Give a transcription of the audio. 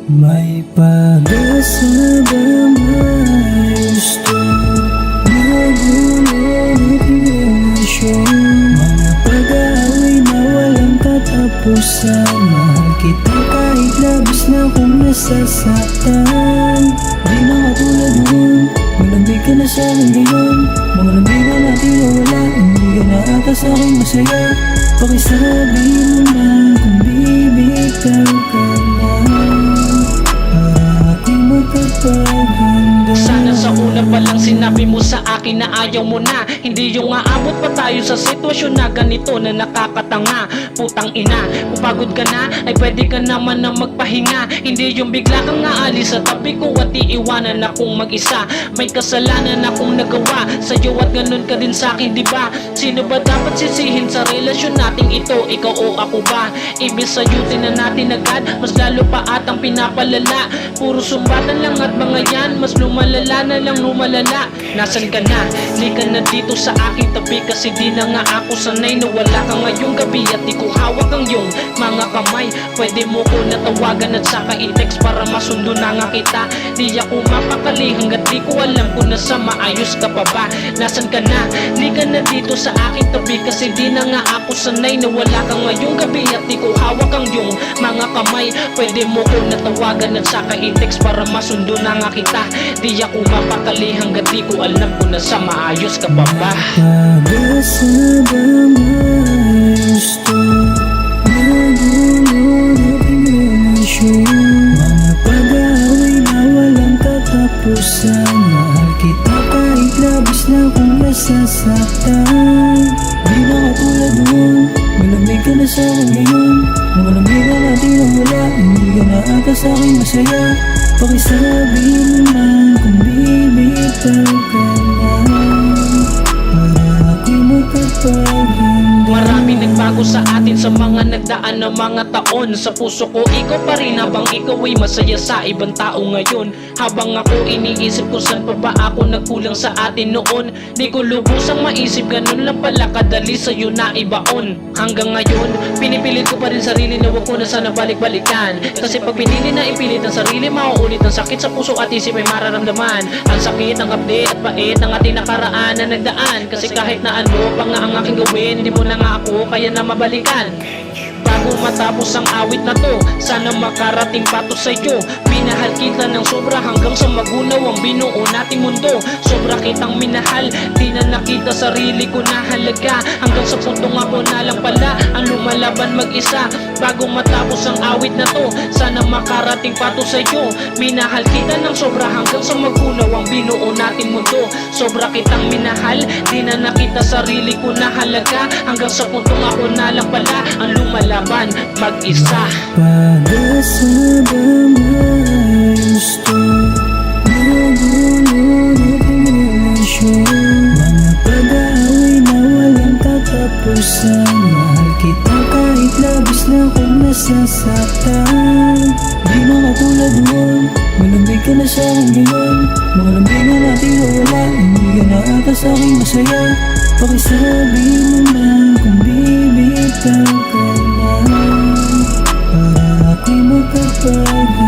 May pag-asa ba may gusto? Magulo nating relasyon, mga pag-aaway na walang katapusan. Mahal kita kahit labis na kung nasasaktan. Di na katulad noon, malambig ka na sa akin ngayon. Mga lambigan natin wala, hindi ka na ata sa akin masaya. Pakisabihin mo na kung bibitaw ka na, para ating magkapaghanda. Sana sa una pa lang sinabi mo sa akin na ayaw mo na. Hindi yung aabot pa tayo sa sitwasyon na ganito na nakakatanga. Putang ina, kung pagod ka na ay pwede ka naman na magpahinga. Hindi yung bigla kang aalis sa tabi ko at iiwanan akong mag-isa. May kasalanan akong nagawa sa'yo at ganun ka din sa'kin, diba? Sino ba dapat sisihin sa relasyon nating ito? Ikaw o ako ba? Ibig sayutin na natin agad, mas lalo pa atang pinapalala. Puro sumbatan lang at mga yan, mas lumalala na lang lumalala. Nasaan ka na? Di ka na dito sa aking tabi, kasi di na nga ako sanay na wala ka ngayong gabi at di ko hawak ang iyong mga kamay. Pwede mo ko natawagan at saka i-text para masundo na nga kita. Di ako mapakali hanggat di ko alam kung nasa maayos ka pa ba. Nasaan ka na? Di ka na dito sa aking tabi, kasi di na nga ako sanay na wala ka ngayong gabi at di ko hawak ang iyong mga kamay. Pwede mo ko natawagan at saka i-text para masundo na nga kita. Di ako mapakali hanggat di ko alam kung nasa maayos ka pa ba. Pag-asa ba may gusto? Magulo nating relasyon, mga pag-aaway na walang katapusan. Mahal kita kahit labis na kung nasasaktan. Di na katulad noon, malambig ka na sa akin ngayon. Mga lambigan natin ang wala, hindi ka na ata sa akin masaya. Pakisabihin mo na kung bibitaw ka na, para ako'y magkapaghanda. Maraming nagbago sa atin sa mga nagdaan na mga taon. Sa puso ko ikaw pa rin, habang ikaw ay masaya sa ibang tao ngayon. Habang ako iniisip kung saan pa ba ako nagkulang sa atin noon. Di ko lubusang maisip, ganun lang pala kadali sa'yo na ibaon. Hanggang ngayon, pinipilit ko pa rin sarili na wag ko na sana balik-balikan. Kasi pag pinili na ipilit ang sarili, mauulit ang sakit sa puso at isip ay mararamdaman. Ang sakit, ang update at pait ng ating nakaraan na nagdaan. Kasi kahit na ano pa nga ang aking gawin, hindi mo na nga ako kaya na mabalikan. Bago matapos ang awit na to, sana makarating pa to sa'yo. Minahal kita ng sobra hanggang sa magunaw ang binuo nating mundo. Sobra kitang minahal, di na nakita sarili ko na halaga. Hanggang sa puntong ako na lang pala ang lumalaban mag-isa. Bago matapos ang awit na to, sana makarating pa to sa'yo. Minahal kita ng sobra hanggang sa magunaw ang binuo nating mundo. Sobra kitang minahal, di na nakita sarili ko na halaga. Hanggang sa puntong ako na lang pala ang lumalaban mag-isa. Pag-asa ba may gusto? Magulo nating relasyon, mga pag-aaway na walang katapusan. Mahal kita kahit labis na kung nasasaktan. Di na katulad noon, malambig ka na sa akin ngayon. Mga lambigan natin wala, hindi ka na ata sa akin masaya. Pakisabihin mo na kung bibitaw ka na, para ako'y magkapaghanda.